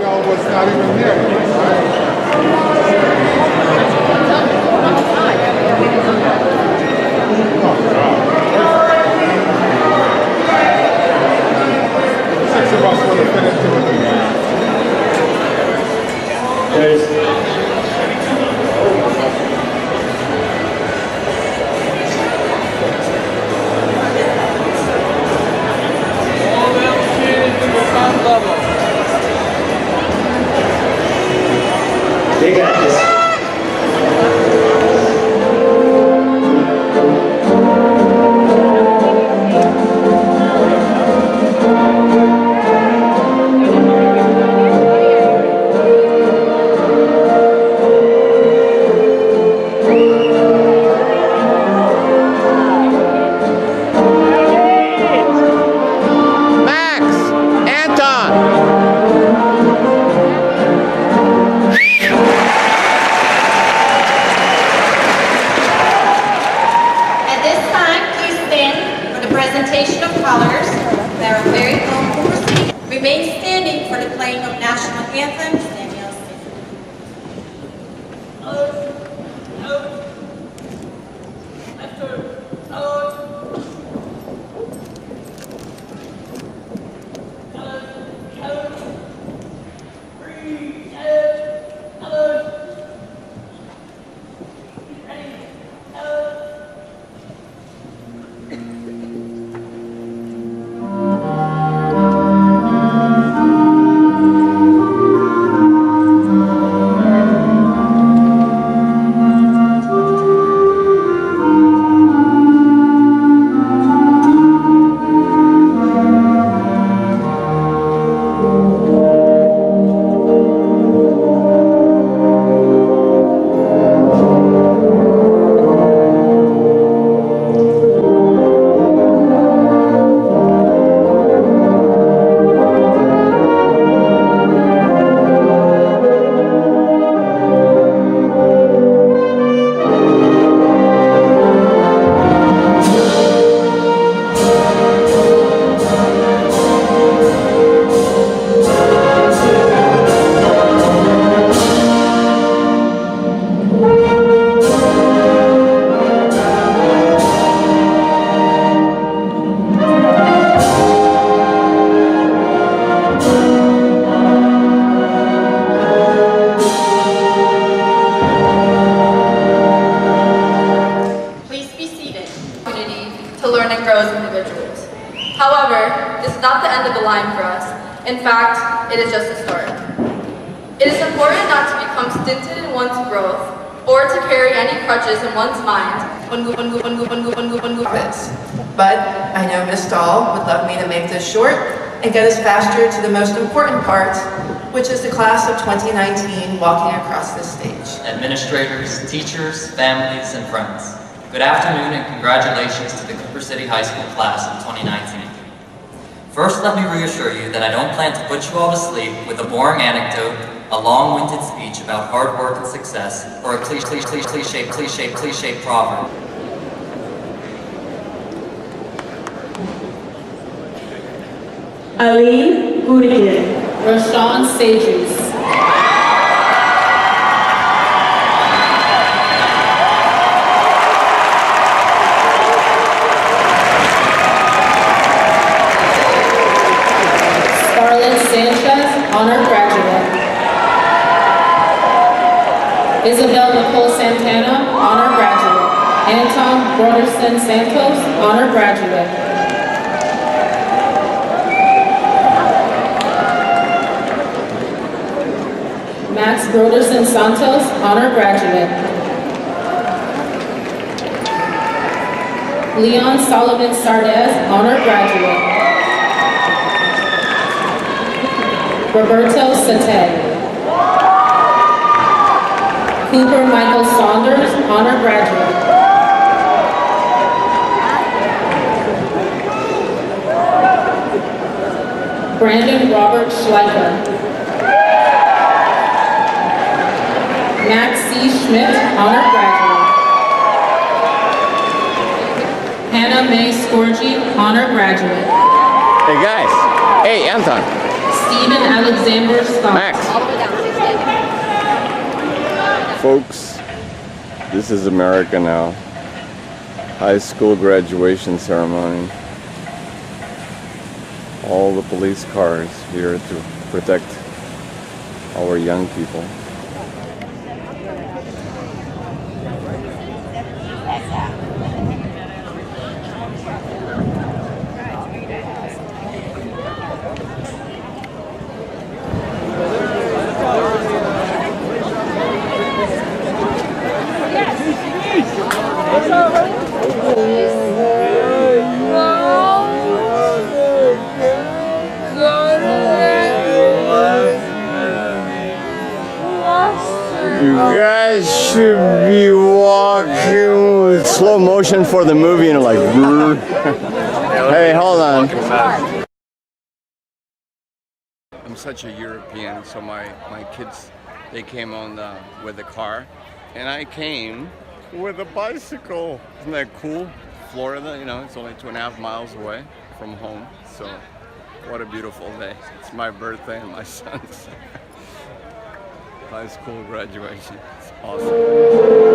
was not even Six of us would have been into They got this. In fact, it is just a start. It is important not to become stinted in one's growth or to carry any crutches in one's mind when this. But I know Miss Dahl would love me to make this short and get us faster to the most important part, which is the class of 2019 walking across this stage. Administrators, teachers, families, and friends, good afternoon and congratulations to the Cooper City High School class of 2019. First, let me reassure you that I don't plan to put you all to sleep with a boring anecdote, a long-winded speech about hard work and success, or a cliche proverb. Aline Gurgin. Rashawn Sages. Sanchez, honor graduate. Isabel Nicole Santana, honor graduate. Anton Broderson Santos, honor graduate. Max Broderson Santos, honor graduate. Leon Solomon Sardez, honor graduate. Roberto Sate. Cooper Michael Saunders, honor graduate. Brandon Robert Schleicher. Max C. Schmidt, honor graduate. Hannah May Scorgi, honor graduate. Hey guys, hey Anton. Stephen Alexander Scott. Max. Folks, this is America now. High school graduation ceremony. All the police cars here to protect our young people. You guys should be walking with slow motion for the movie and like hey, hold on. I'm such a European, so my kids, they came on with the car and I came with a bicycle. Isn't that cool? Florida, you know, it's only 2.5 miles away from home, so what a beautiful day. It's my birthday and my son's high school graduation. It's awesome.